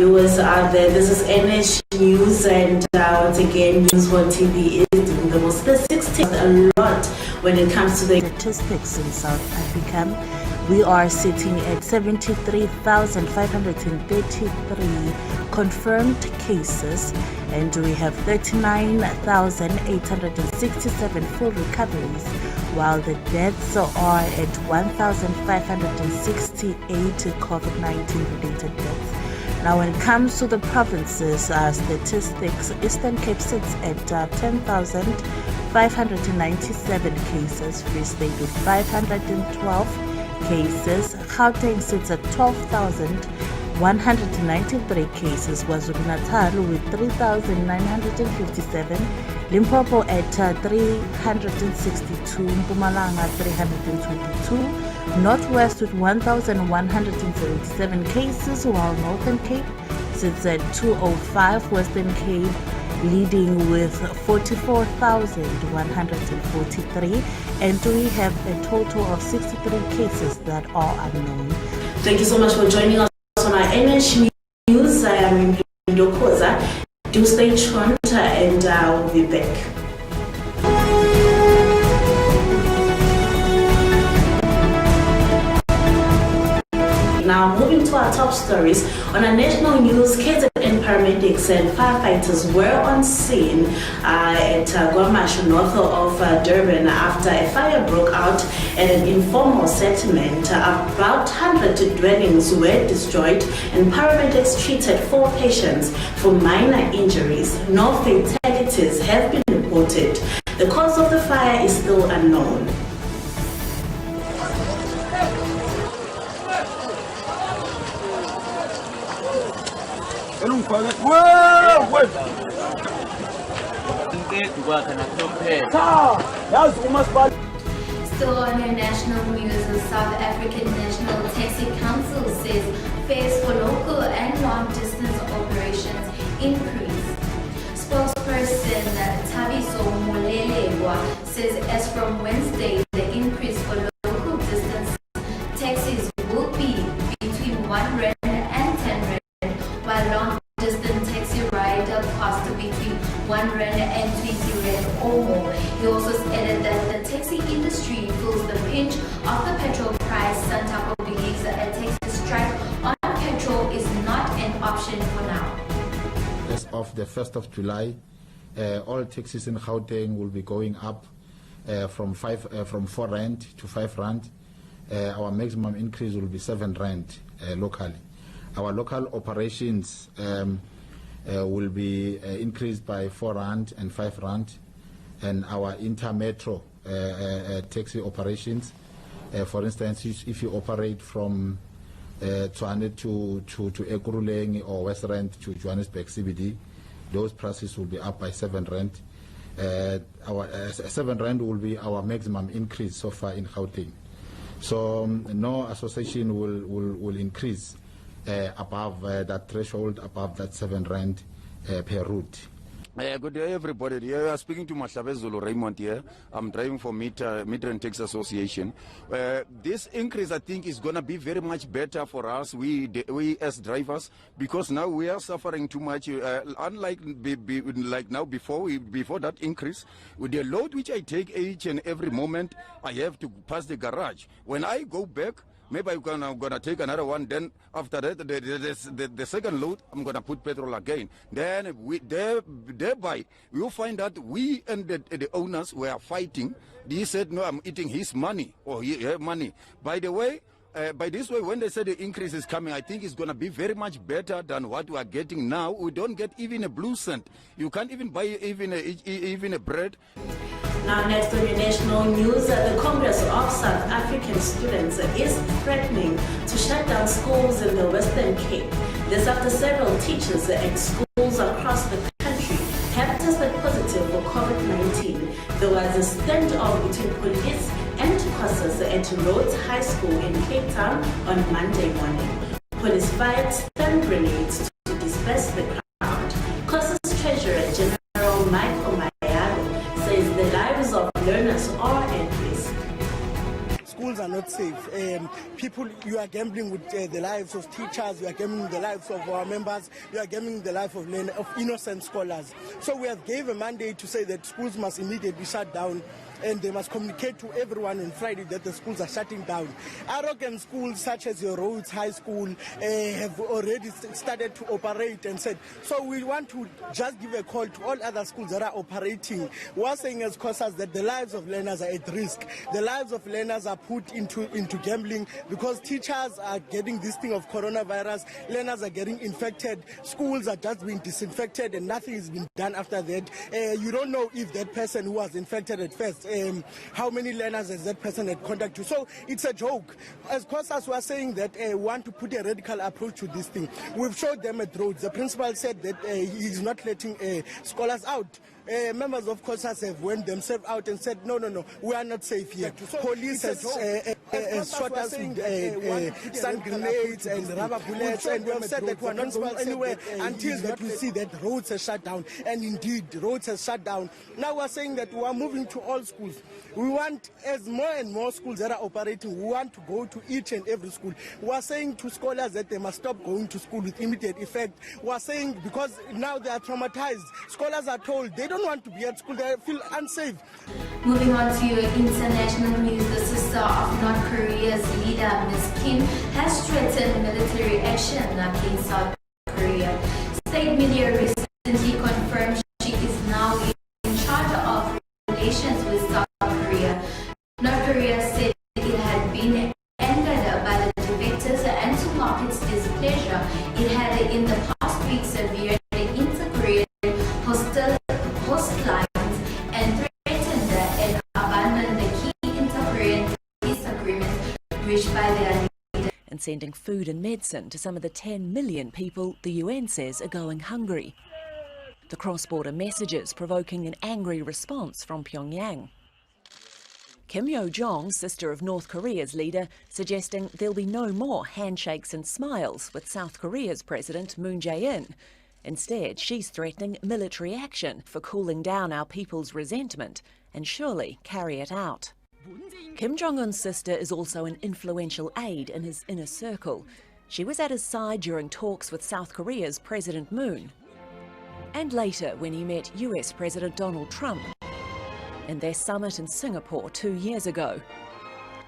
viewers out there. This is NH News, and once again, News One TV is doing the most statistics a lot when it comes to the statistics in South Africa. We are sitting at 73,533 confirmed cases, and we have 39,867 full recoveries, while the deaths are at 1,568 COVID-19 related deaths. Now, when it comes to the provinces statistics, Eastern Cape sits at 10,597 cases, Free State with 512 cases, Gauteng sits at 12,193 cases, KwaZulu-Natal with 3,957, Limpopo at 362, Mpumalanga 322, Northwest with 1,177 cases, while Northern Cape sits at 205, Western Cape leading with 44,143, and we have a total of 63 cases that are unknown. Thank you so much for joining us on our NH News. I am Ndokoza. Do stay tuned and we'll be back. Now, moving to our top stories. On our national news, KZN paramedics and firefighters were on scene at Guamash, north of Durban, after a fire broke out at an informal settlement. About 100 dwellings were destroyed, and paramedics treated 4 patients for minor injuries. No fatalities have been reported. The cause of the fire is still unknown. Still on your national news, the South African National Taxi Council says fares for local and long-distance operations increase. Spokesperson Tabiso Molelewa says as from Wednesday, the increase for local distance taxis will be between 1 rand and 10 rand, while long-distance taxi rider cost between 1 rand and 20 rand or more. He also added that the taxi industry feels the pinch of the petrol price. Santaco believes that a taxi strike on petrol is not an option for now. As of the 1st of July, all taxis in Gauteng will be going up from 4 rand to 5 rand. Our maximum increase will be 7 rand locally. Our local operations will be increased by 4 rand and 5 rand, and our intermetro taxi operations, for instance, if you operate from Tshwane to Ekurhuleni or West Rand to Johannesburg CBD, those prices will be up by 7 rand. Our 7 rand will be our maximum increase so far in Gauteng. So no association will increase above that threshold, above that 7 rand per route. Good day, everybody. Here you are speaking to Mashabezulu Raymond here. I'm driving for Meter and Taxi Association. This increase, I think, is going to be very much better for us, we as drivers, because now we are suffering too much. Unlike like now, before that increase, with the load which I take each and every moment, I have to pass the garage. When I go back, maybe I'm gonna take another one. Then after that, the second load, I'm gonna put petrol again. Then thereby we'll find that we and the owners were fighting. He said, "No, I'm eating his money or her money." By the way. By this way, when they say the increase is coming, I think it's going to be very much better than what we are getting now. We don't get even a blue cent. You can't even buy even a bread. Now, next on your national news, the Congress of South African Students is threatening to shut down schools in the Western Cape. This after several teachers at schools across the country have tested positive for COVID-19. There was a standoff between police and COSAS at Rhodes High School in Cape Town on Monday morning. Police fired stun grenades to disperse the crowd. COSAS Treasurer General Michael Mayaro says the lives of learners are at risk. School schools are not safe. People, you are gambling with the lives of teachers, you are gambling with the lives of our members, you are gambling the life of innocent scholars. So we have gave a mandate to say that schools must immediately shut down, and they must communicate to everyone on Friday that the schools are shutting down. Arrogant schools such as your Rhodes High School have already started to operate and said, so we want to just give a call to all other schools that are operating. We are saying as COSAS that the lives of learners are at risk. The lives of learners are put into gambling because teachers are getting this thing of coronavirus, learners are getting infected, schools are just being disinfected and nothing has been done after that. You don't know if that person who was infected at first, how many learners has that person had contact to. So it's a joke. As COSAS were saying that we want to put a radical approach to this thing. We've showed them at Rhodes. The principal said that he's not letting scholars out. Members of COSAS have went themselves out and said, no, we are not safe here. So police has shot us with stun grenades and rubber bullets, and we have said that we are not going anywhere until that we see that Rhodes has shut down. And indeed, Rhodes has shut down. Now we are saying that we are moving to all schools. We want, as more and more schools that are operating, we want to go to each and every school. We are saying to scholars that they must stop going to school with immediate effect. We are saying because now they are traumatized. Scholars are told they don't want to be at school, they feel unsafe. Moving on to international news, the sister of North Korea's leader, Ms. Kim, has threatened military action against South Korea. State media recently confirmed she is now in charge of relations with South Korea. North Korea said it had been angered by the defectors, and to mark its displeasure, it had in the past week severed the inter-Korean host lines and threatened and abandoned the key inter-Korean peace agreement reached by their leader. And sending food and medicine to some of the 10 million people the UN says are going hungry. The cross-border messages provoking an angry response from Pyongyang. Kim Yo-jong, sister of North Korea's leader, suggesting there'll be no more handshakes and smiles with South Korea's President Moon Jae-in. Instead, she's threatening military action for cooling down our people's resentment and surely carry it out. Kim Jong-un's sister is also an influential aide in his inner circle. She was at his side during talks with South Korea's President Moon, and later when he met US President Donald Trump in their summit in Singapore 2 years ago.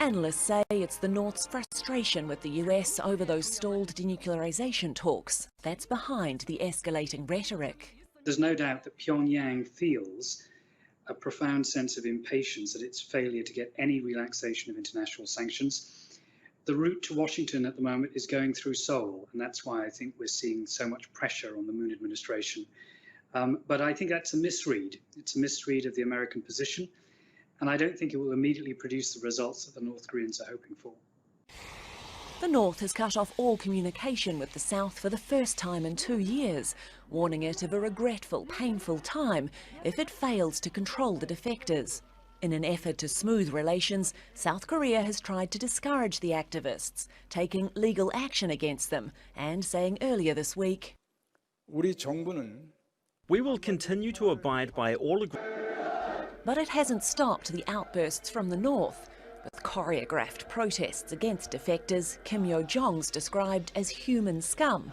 Analysts say it's the North's frustration with the US over those stalled denuclearization talks that's behind the escalating rhetoric. There's no doubt that Pyongyang feels a profound sense of impatience at its failure to get any relaxation of international sanctions. The route to Washington at the moment is going through Seoul, and that's why I think we're seeing so much pressure on the Moon administration. But I think that's a misread. It's a misread of the American position, and I don't think it will immediately produce the results that the North Koreans are hoping for. The North has cut off all communication with the South for the first time in 2 years, warning it of a regretful, painful time if it fails to control the defectors. In an effort to smooth relations, South Korea has tried to discourage the activists, taking legal action against them and saying earlier this week, "We will continue to abide by all agreements." But it hasn't stopped the outbursts from the North, with choreographed protests against defectors Kim Yo-jong's described as human scum.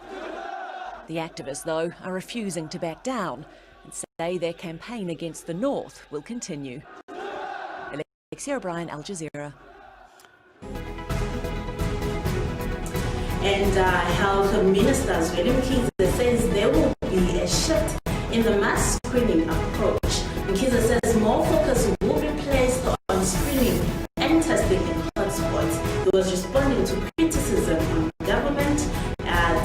The activists, though, are refusing to back down and say their campaign against the North will continue. Alexia O'Brien, Al Jazeera. And Health Minister Zweli Mkhize says there will be a shift in the mass screening approach. Mkhize says more focus will be placed on screening and testing in hotspots. He was responding to criticism on government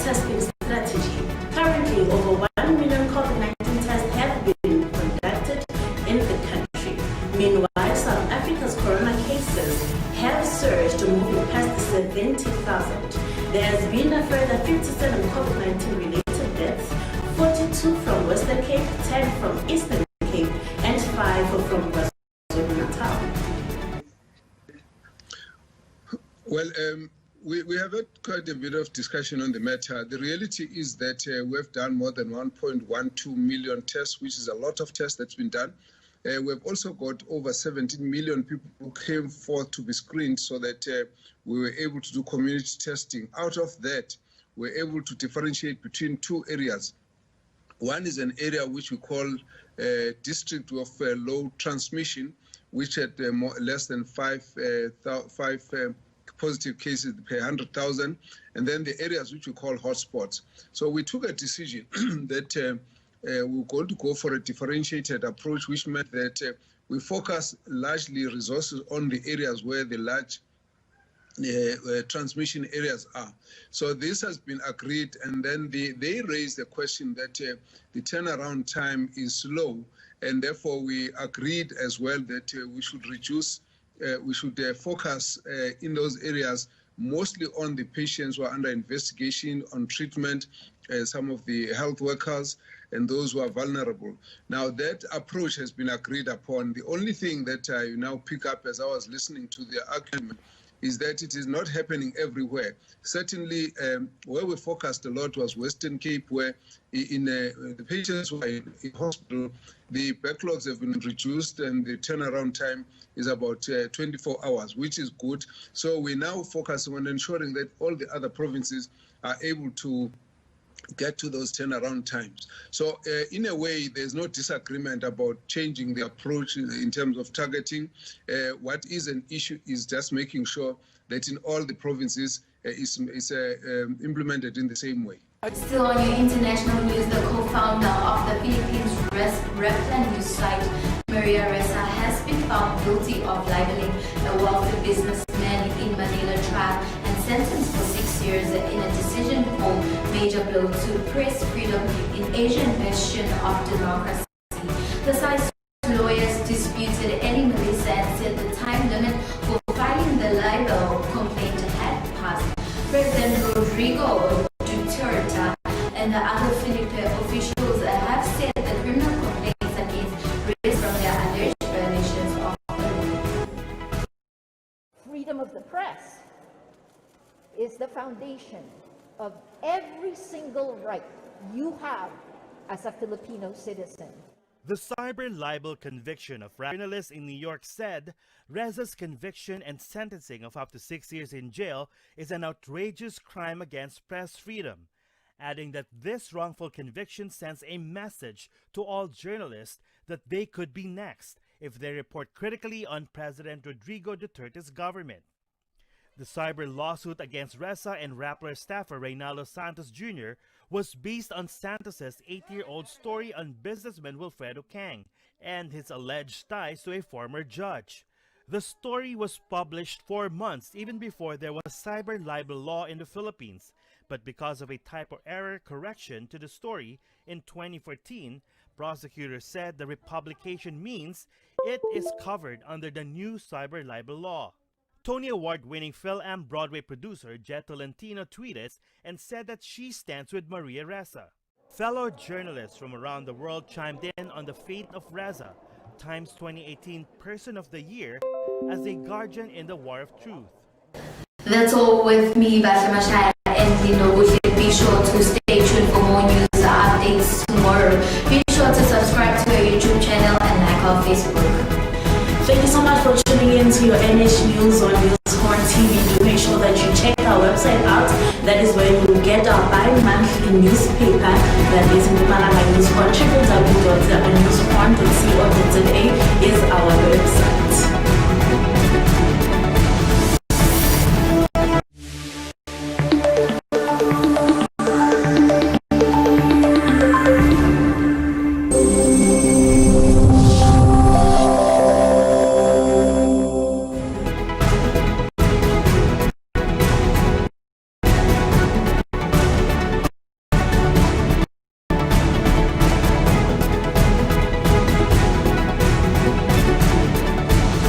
testing strategy. Currently, over 1 million COVID-19 tests have been conducted in the country. Meanwhile, South Africa's corona cases have surged, moving past 70,000. There has been a further 57 COVID-19 related deaths, 42 from Western Cape, 10 from Eastern Cape, and 5 from KwaZulu-Natal. Well, we have had quite a bit of discussion on the matter. The reality is that we've done more than 1.12 million tests, which is a lot of tests that's been done. We have also got over 17 million people who came forth to be screened so that we were able to do community testing. Out of that, we're able to differentiate between two areas. One is an area which we call district of low transmission, which had less than five positive cases per 100,000, and then the areas which we call hotspots. So we took a decision that we were going to go for a differentiated approach, which meant that we focus largely resources on the areas where the large transmission areas are. So this has been agreed, and then they raised the question that the turnaround time is slow, and therefore we agreed as well that we should reduce, we should focus in those areas mostly on the patients who are under investigation, on treatment, some of the health workers, and those who are vulnerable. Now that approach has been agreed upon. The only thing that I now pick up as I was listening to the argument is that it is not happening everywhere. Certainly, where we focused a lot was Western Cape, where in the patients who are in hospital, the backlogs have been reduced and the turnaround time is about 24 hours, which is good. So we now focus on ensuring that all the other provinces are able to get to those turnaround times. So in a way, there's no disagreement about changing the approach in terms of targeting. What is an issue is just making sure that in all the provinces is implemented in the same way. Still on your international news, the co-founder of the Philippines Replan news site, Maria Ressa, has been found guilty of libeling a wealthy businessman in Manila trial and sentenced for 6 years in a decision for major blow to press freedom in Asian bastion of democracy. The site's lawyers disputed Eddie Melissa and said the time limit for filing the libel complaint had passed. President Rodrigo Duterte and the other Philippine officials have said the criminal complaints against race from their alleged violations of the law. Freedom of the press is the foundation of every single right you have as a Filipino citizen. The cyber libel conviction of journalists in New York said Reza's conviction and sentencing of up to 6 years in jail is an outrageous crime against press freedom, adding that this wrongful conviction sends a message to all journalists that they could be next if they report critically on President Rodrigo Duterte's government. The cyber lawsuit against Reza and Rappler staffer Reynaldo Santos Jr. was based on Santos's 8-year-old story on businessman Wilfredo Kang and his alleged ties to a former judge. The story was published 4 months even before there was cyber libel law in the Philippines, but because of a typo error correction to the story in 2014, prosecutors said the republication means it is covered under the new cyber libel law. Tony Award-winning Phil-Am Broadway producer Jet Tolentino tweeted and said that she stands with Maria Ressa. Fellow journalists from around the world chimed in on the fate of Reza, Times 2018 Person of the Year, as a guardian in the War of Truth. That's all with me, Basha Mashaya and Lino Bushi. Be sure to stay tuned for more news updates tomorrow. Be sure to subscribe to our YouTube channel and like our Facebook. Thank you so much for tuning in to your NH News on Newshorn TV. Do make sure that you check our website out. That is where you will get our bi-monthly newspaper. That is Newshorn, www.newshorn.co.za.